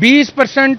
20%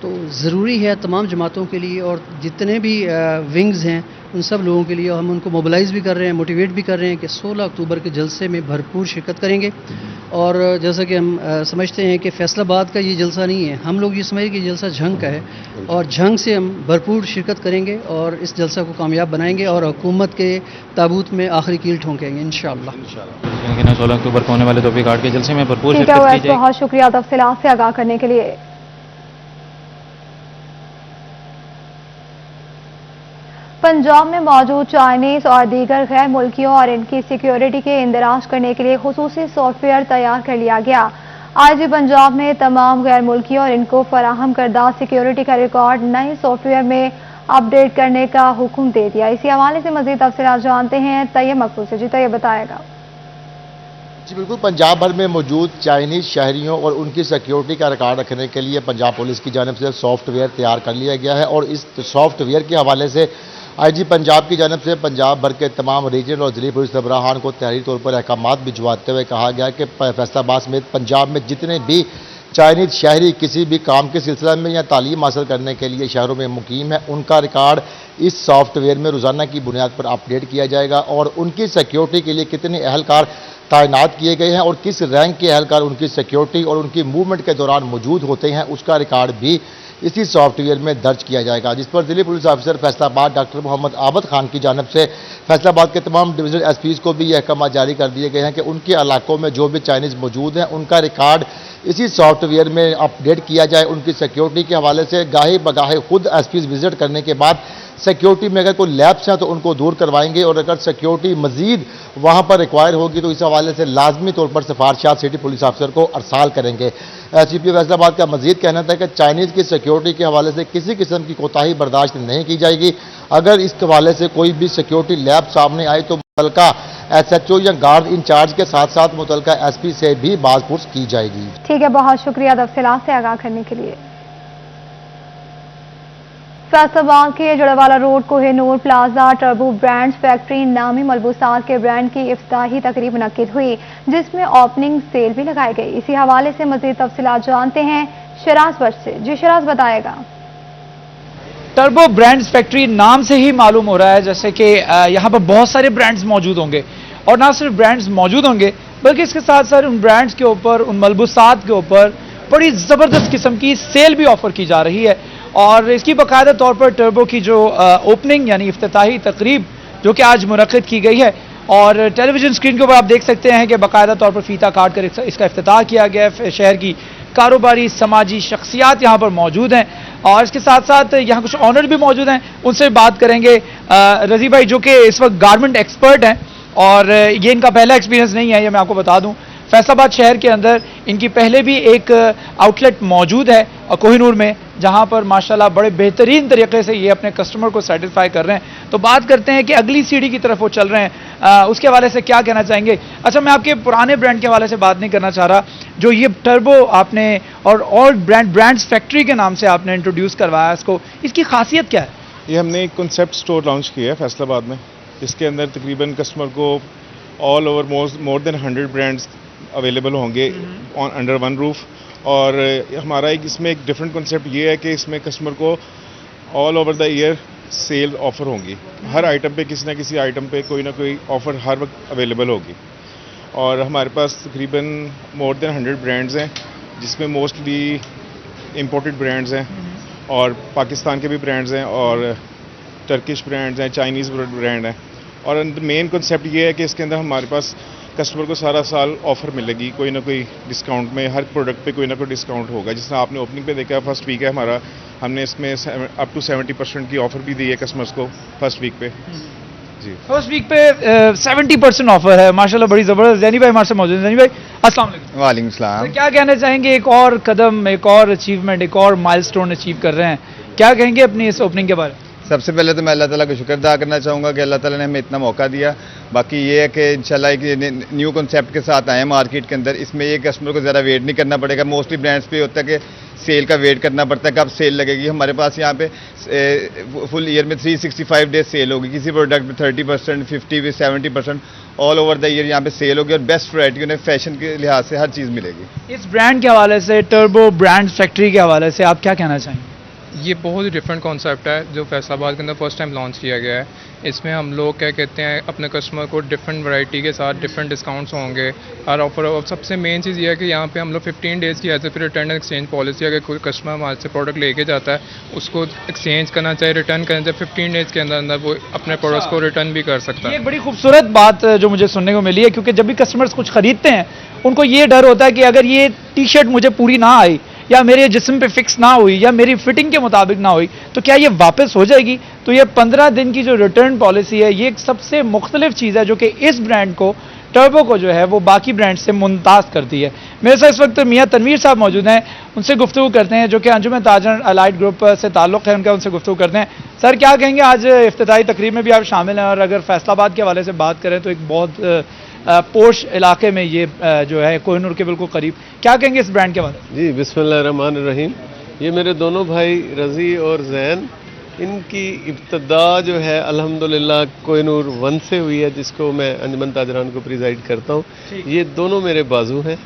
تو ضروری ہے تمام جماعتوں کے لیے اور جتنے بھی ونگز ہیں ان سب لوگوں کے لیے ہم ان کو موبلائز بھی کر رہے ہیں، موٹیویٹ بھی کر رہے ہیں کہ 16 اکتوبر کے جلسے میں بھرپور شرکت کریں گے. اور جیسا کہ ہم سمجھتے ہیں کہ فیصل آباد کا یہ جلسہ نہیں ہے، ہم لوگ یہ سمجھیں کہ یہ جلسہ جھنگ کا ہے اور جھنگ سے ہم بھرپور شرکت کریں گے اور اس جلسہ کو کامیاب بنائیں گے اور حکومت کے تابوت میں آخری کیل ٹھونکیں گے انشاءاللہ. 16 اکتوبر کو ہونے والے دھوبی گھاٹ کے جلسے میں بھرپور ٹھیک ہے شرکت کی اویس، جائے گی. بہت شکریہ تفصیلات سے آگاہ کرنے کے لیے. پنجاب میں موجود چائنیز اور دیگر غیر ملکیوں اور ان کی سیکیورٹی کے اندراج کرنے کے لیے خصوصی سافٹ ویئر تیار کر لیا گیا. آئی جی پنجاب نے تمام غیر ملکیوں اور ان کو فراہم کردہ سیکیورٹی کا ریکارڈ نئے سافٹ ویئر میں اپ ڈیٹ کرنے کا حکم دے دیا. اسی حوالے سے مزید تفصیلات جانتے ہیں طیب مقبول سے. جی طیب بتائے گا. جی بالکل، پنجاب بھر میں موجود چائنیز شہریوں اور ان کی سیکیورٹی کا ریکارڈ رکھنے کے لیے پنجاب پولیس کی جانب سے سافٹ ویئر تیار کر لیا گیا ہے اور اس سافٹ ویئر کے حوالے سے آئی جی پنجاب کی جانب سے پنجاب بھر کے تمام ریجنل اور ضلعی پولیس سربراہان کو تحریری طور پر احکامات بھجواتے ہوئے کہا گیا کہ فیصل آباد سمیت پنجاب میں جتنے بھی چائنیز شہری کسی بھی کام کے سلسلہ میں یا تعلیم حاصل کرنے کے لیے شہروں میں مقیم ہے، ان کا ریکارڈ اس سافٹ ویئر میں روزانہ کی بنیاد پر اپ ڈیٹ کیا جائے گا اور ان کی سیکیورٹی کے لیے کتنے اہلکار تعینات کیے گئے ہیں اور کس رینک کے اہلکار ان کی سیکیورٹی اور ان کی موومنٹ کے دوران موجود ہوتے ہیں، اس کا ریکارڈ بھی اسی سافٹ ویئر میں درج کیا جائے گا. جس پر ضلعی پولیس آفیسر فیصل آباد ڈاکٹر محمد عابد خان کی جانب سے فیصل آباد کے تمام ڈویژنل ایس پیز کو بھی یہ احکامات جاری کر دیے گئے ہیں کہ ان کے علاقوں میں جو بھی چائنیز موجود ہیں ان کا ریکارڈ اسی سافٹ ویئر میں اپ ڈیٹ کیا جائے. ان کی سیکیورٹی کے حوالے سے گاہے بگاہے خود ایس پیز وزٹ کرنے کے بعد سیکیورٹی میں اگر کوئی لیپس ہیں تو ان کو دور کروائیں گے اور اگر سیکیورٹی مزید وہاں پر ریکوائر ہوگی تو اس حوالے سے لازمی طور پر سفارشات سٹی پولیس آفیسر کو ارسال کریں گے. سی پی او فیصل آباد کا مزید کہنا تھا کہ چائنیز کی سیکیورٹی کے حوالے سے کسی قسم کی کوتاہی برداشت نہیں کی جائے گی. اگر اس حوالے سے کوئی بھی سیکیورٹی لیب سامنے آئے تو متعلقہ ایس ایچ او یا گارڈ انچارج کے ساتھ ساتھ متعلقہ ایس پی سے بھی باز پرس کی جائے گی. ٹھیک ہے، بہت شکریہ تفصیلات سے آگاہ کرنے کے لیے. فیصل آباد کے جڑوالا road Koh Noor plaza turbo brands factory نامی ملبوسات کے برانڈ کی افتتاحی تقریب منعقد ہوئی جس میں اوپننگ سیل بھی لگائی گئی. اسی حوالے سے مزید تفصیلات جانتے ہیں شراز بٹ سے. جی شراز بتائے گا. ٹربو برانڈز فیکٹری نام سے ہی معلوم ہو رہا ہے جیسے کہ یہاں پر بہت سارے برانڈز موجود ہوں گے اور نہ صرف برانڈز موجود ہوں گے بلکہ اس کے ساتھ ساتھ ان برانڈز کے اوپر ان ملبوسات کے اوپر بڑی زبردست قسم کی سیل بھی آفر کی جا رہی ہے. اور اس کی باقاعدہ طور پر ٹربو کی جو اوپننگ یعنی افتتاحی تقریب جو کہ آج منعقد کی گئی ہے اور ٹیلی ویژن اسکرین کے اوپر آپ دیکھ سکتے ہیں کہ باقاعدہ طور پر فیتا کاٹ کر اس کا افتتاح کیا گیا ہے. شہر کی کاروباری سماجی شخصیات یہاں پر موجود ہیں اور اس کے ساتھ ساتھ یہاں کچھ آنر بھی موجود ہیں، ان سے بات کریں گے. رضی بھائی جو کہ اس وقت گارمنٹ ایکسپرٹ ہیں اور یہ ان کا پہلا ایکسپیرینس نہیں ہے، یہ میں آپ کو بتا دوں. فیصل آباد شہر کے اندر ان کی پہلے بھی ایک آؤٹ لیٹ موجود ہے کوہ نور میں جہاں پر ماشاءاللہ بڑے بہترین طریقے سے یہ اپنے کسٹمر کو سیٹسفائی کر رہے ہیں. تو بات کرتے ہیں کہ اگلی سیڑھی کی طرف وہ چل رہے ہیں، اس کے حوالے سے کیا کہنا چاہیں گے. اچھا، میں آپ کے پرانے برانڈ کے حوالے سے بات نہیں کرنا چاہ رہا، جو یہ ٹربو آپ نے اور اولڈ برانڈز فیکٹری کے نام سے آپ نے انٹروڈیوس کروایا اس کو، اس کی خاصیت کیا ہے؟ یہ ہم نے ایک کنسیپٹ سٹور لانچ کیا ہے فیصل آباد میں، جس کے اندر تقریباً کسٹمر کو آل اوور مور دین 100 برانڈز اویلیبل ہوں گے انڈر ون روف. اور ہمارا اس میں ایک ڈفرینٹ کنسیپٹ یہ ہے کہ اس میں کسٹمر کو all over the year sale offer ہوں گی. ہر آئٹم پہ کسی نہ کسی آئٹم پہ کوئی نہ کوئی آفر ہر وقت اویلیبل ہوگی. اور ہمارے پاس تقریباً مور دین 100 برانڈز ہیں جس میں موسٹلی امپورٹڈ برانڈز ہیں اور پاکستان کے بھی برانڈز ہیں اور ٹرکش برانڈز ہیں، چائنیز برانڈ ہیں. اور مین کنسیپٹ یہ ہے کہ اس کے اندر ہمارے پاس کسٹمر کو سارا سال آفر ملے گی، کوئی نہ کوئی ڈسکاؤنٹ میں، ہر پروڈکٹ پہ کوئی نہ کوئی ڈسکاؤنٹ ہوگا. جس طرح آپ نے اوپننگ پہ دیکھا فرسٹ ویک ہے ہمارا، ہم نے اس میں اپ ٹو 70% کی آفر بھی دی ہے کسٹمرز کو فرسٹ ویک پہ. جی فرسٹ ویک پہ 70% آفر ہے، ماشاءاللہ بڑی زبردست. زینی بھائی ہمارے سے موجود ہیں. زینی بھائی السلام علیکم. وعلیکم السلام. کیا کہنا چاہیں گے؟ ایک اور قدم، ایک اور اچیومنٹ، ایک اور مائل سٹون اچیو کر رہے ہیں، کیا کہیں گے اپنی اس اوپننگ کے بارے میں؟ سب سے پہلے تو میں اللہ تعالیٰ کا شکر ادا کرنا چاہوں گا کہ اللہ تعالیٰ نے ہمیں اتنا موقع دیا. باقی یہ ہے کہ انشاءاللہ ایک نیو کنسیپٹ کے ساتھ آئے ہیں مارکیٹ کے اندر. اس میں یہ کسٹمر کو زیادہ ویٹ نہیں کرنا پڑے گا. موسٹلی برانڈس پہ ہوتا ہے کہ سیل کا ویٹ کرنا پڑتا ہے کب سیل لگے گی. ہمارے پاس یہاں پہ فل ایئر میں 365 ڈیز سیل ہوگی. کسی پروڈکٹ پہ 30%، 50%، 70% آل اوور دا ایئر یہاں پہ سیل ہوگی اور بیسٹ ورائٹی انہیں فیشن کے لحاظ سے ہر چیز ملے گی. اس برانڈ کے حوالے سے، ٹربو برانڈ فیکٹری کے حوالے سے آپ کیا کہنا چاہیں گے؟ یہ بہت ہی ڈفرینٹ کانسیپٹ ہے جو فیصل آباد کے اندر فرسٹ ٹائم لانچ کیا گیا ہے. اس میں ہم لوگ کیا کہتے ہیں اپنے کسٹمر کو ڈفرینٹ ورائٹی کے ساتھ ڈفرینٹ ڈسکاؤنٹس ہوں گے ہر آفر. اور سب سے مین چیز یہ ہے کہ یہاں پہ ہم لوگ 15 ڈیز کی as a return exchange policy. اگر کوئی کسٹمر ہمارے سے پروڈکٹ لے کے جاتا ہے اس کو ایکسچینج کرنا چاہے ریٹرن کرنا چاہے 15 ڈیز کے اندر اندر وہ اپنے پروڈکٹس کو ریٹرن بھی کر سکتا ہے. یہ ایک بڑی خوبصورت بات جو مجھے سننے کو ملی ہے کیونکہ جب بھی کسٹمرز کچھ خریدتے ہیں ان کو یہ ڈر ہوتا ہے کہ اگر یہ ٹی شرٹ مجھے پوری نہ آئی یا میرے جسم پہ فکس نہ ہوئی یا میری فٹنگ کے مطابق نہ ہوئی تو کیا یہ واپس ہو جائے گی. تو یہ 15 دن کی جو ریٹرن پالیسی ہے یہ ایک سب سے مختلف چیز ہے جو کہ اس برانڈ کو ٹربو کو جو ہے وہ باقی برانڈ سے ممتاز کرتی ہے. میرے ساتھ اس وقت میاں تنویر صاحب موجود ہیں, ان سے گفتگو کرتے ہیں جو کہ انجمن تاجران الائڈ گروپ سے تعلق ہے ان کا, ان سے گفتگو کرتے ہیں. سر کیا کہیں گے, آج افتتاحی تقریب میں بھی آپ شامل ہیں اور اگر فیصل آباد کے حوالے سے بات کریں تو ایک بہت پوش علاقے میں یہ جو ہے کوہ نور کے بالکل قریب, کیا کہیں گے اس برانڈ کے بارے میں؟ جی بسم اللہ الرحمن الرحیم. یہ میرے دونوں بھائی رضی اور زین, ان کی ابتدا جو ہے الحمدللہ کوہ نور 1 سے ہوئی ہے جس کو میں انجمن تاجران کو پریزائڈ کرتا ہوں. یہ دونوں میرے بازو ہیں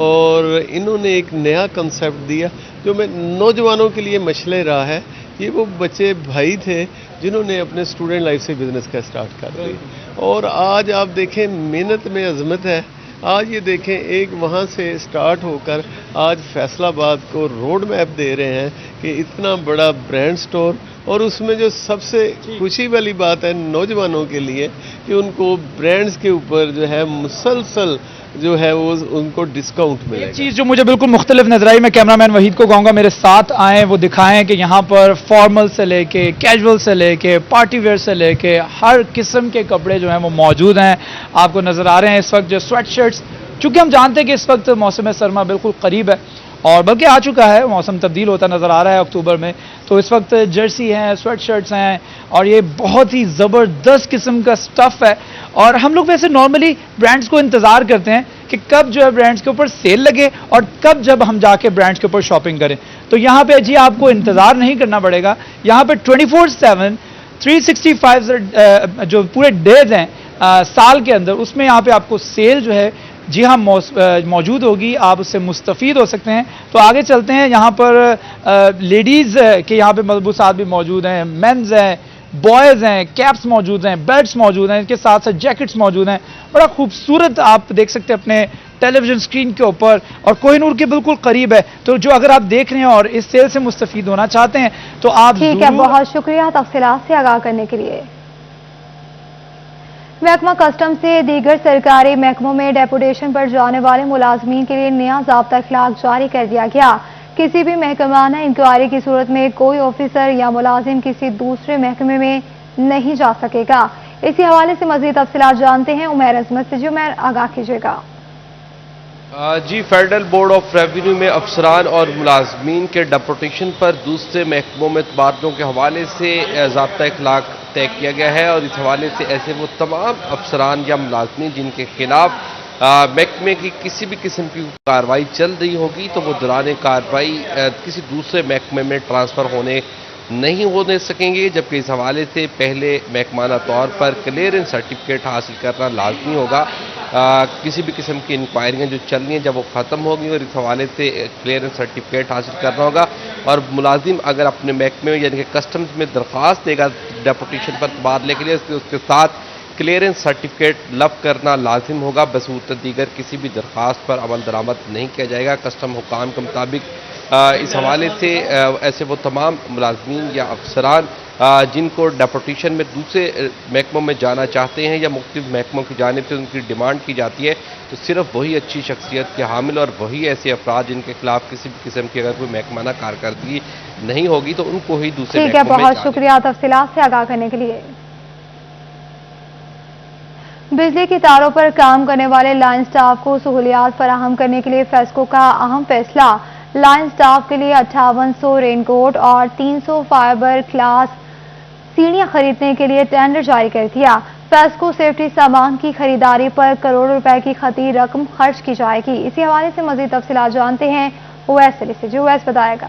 اور انہوں نے ایک نیا کنسیپٹ دیا جو میں نوجوانوں کے لیے مشعل راہ ہے. یہ وہ بچے بھائی تھے جنہوں نے اپنے اسٹوڈنٹ لائف سے بزنس کا سٹارٹ کر دیا اور آج آپ دیکھیں محنت میں عظمت ہے. آج یہ دیکھیں ایک وہاں سے سٹارٹ ہو کر آج فیصل آباد کو روڈ میپ دے رہے ہیں کہ اتنا بڑا برانڈ سٹور, اور اس میں جو سب سے خوشی والی بات ہے نوجوانوں کے لیے کہ ان کو برانڈز کے اوپر جو ہے مسلسل جو ہے وہ ان کو ڈسکاؤنٹ ملے گا. چیز جو مجھے بالکل مختلف نظر آئی, میں کیمرہ مین وحید کو کہوں گا میرے ساتھ آئیں, وہ دکھائیں کہ یہاں پر فارمل سے لے کے کیجول سے لے کے پارٹی ویئر سے لے کے ہر قسم کے کپڑے جو ہیں وہ موجود ہیں. آپ کو نظر آ رہے ہیں اس وقت جو سویٹ شرٹس, چونکہ ہم جانتے ہیں کہ اس وقت موسم سرما بالکل قریب ہے اور بلکہ آ چکا ہے, موسم تبدیل ہوتا نظر آ رہا ہے اکتوبر میں, تو اس وقت جرسی ہیں, سویٹ شرٹس ہیں اور یہ بہت ہی زبردست قسم کا سٹف ہے. اور ہم لوگ ویسے نارملی برانڈز کو انتظار کرتے ہیں کہ کب جو ہے برانڈز کے اوپر سیل لگے اور کب جب ہم جا کے برانڈز کے اوپر شاپنگ کریں. تو یہاں پہ جی آپ کو انتظار نہیں کرنا پڑے گا, یہاں پہ 24/7 365 جو پورے ڈیز ہیں سال کے اندر, اس میں یہاں پہ آپ کو سیل جو ہے جی ہاں موجود ہوگی, آپ اس سے مستفید ہو سکتے ہیں. تو آگے چلتے ہیں, یہاں پر لیڈیز کے یہاں پہ ملبوسات بھی موجود ہیں, مینز ہیں, بوائز ہیں, کیپس موجود ہیں, بیلٹس موجود ہیں, ان کے ساتھ ساتھ جیکٹس موجود ہیں. بڑا خوبصورت آپ دیکھ سکتے ہیں اپنے ٹیلی ویژن اسکرین کے اوپر, اور کوہ نور کے بالکل قریب ہے. تو جو اگر آپ دیکھ رہے ہیں اور اس سیل سے مستفید ہونا چاہتے ہیں تو آپ ٹھیک ہے, بہت شکریہ تفصیلات سے آگاہ کرنے کے لیے. محکمہ کسٹم سے دیگر سرکاری محکموں میں ڈیپوٹیشن پر جانے والے ملازمین کے لیے نیا ضابطہ اخلاق جاری کر دیا گیا. کسی بھی محکمانہ انکوائری کی صورت میں کوئی آفیسر یا ملازم کسی دوسرے محکمے میں نہیں جا سکے گا. اسی حوالے سے مزید تفصیلات جانتے ہیں عمیر عظمت سے. جو عمیر آگاہ کیجیے گا. جی, فیڈرل بورڈ آف ریونیو میں افسران اور ملازمین کے ڈیپوٹیشن پر دوسرے محکموں میں تبادلوں کے حوالے سے ضابطہ اخلاق طے کیا گیا ہے, اور اس حوالے سے ایسے وہ تمام افسران یا ملازمین جن کے خلاف محکمے کی کسی بھی قسم کی کارروائی چل رہی ہوگی تو وہ دوران کارروائی کسی دوسرے محکمے میں ٹرانسفر نہیں ہونے سکیں گے, جبکہ اس حوالے سے پہلے محکمانہ طور پر کلیئرنس سرٹیفکیٹ حاصل کرنا لازمی ہوگا. کسی بھی قسم کی انکوائریاں جو چل رہی ہیں جب وہ ختم ہوگی اور اس حوالے سے کلیئرنس سرٹیفکیٹ حاصل کرنا ہوگا, اور ملازم اگر اپنے محکمے میں یعنی کہ کسٹمز میں درخواست دے گا ڈیپوٹیشن پر تبادلے کے لیے اس کے ساتھ کلیئرنس سرٹیفکیٹ لب کرنا لازم ہوگا. بصورت دیگر کسی بھی درخواست پر عمل درآمد نہیں کیا جائے گا. کسٹم حکام کے مطابق اس حوالے سے ایسے وہ تمام ملازمین یا افسران جن کو ڈیپوٹیشن میں دوسرے محکموں میں جانا چاہتے ہیں یا مختلف محکموں کی جانب سے ان کی ڈیمانڈ کی جاتی ہے, تو صرف وہی اچھی شخصیت کے حامل اور وہی ایسے افراد جن کے خلاف کسی بھی قسم کی اگر کوئی محکمانہ کارکردگی نہیں ہوگی تو ان کو ہی دوسرے ٹھیک ہے, بہت شکریہ تفصیلات سے آگاہ کرنے کے لیے. بجلی کی تاروں پر کام کرنے والے لائن سٹاف کو سہولیات فراہم کرنے کے لیے فیسکو کا اہم فیصلہ. لائن سٹاف کے لیے 5800 رین کوٹ اور 300 فائبر کلاس سیڑھیاں خریدنے کے لیے ٹینڈر جاری کر دیا. فیسکو سیفٹی سامان کی خریداری پر کروڑوں روپے کی خطی رقم خرچ کی جائے گی. اسی حوالے سے مزید تفصیلات جانتے ہیں اویس علی سے. جو اویس بتائے گا.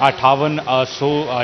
5800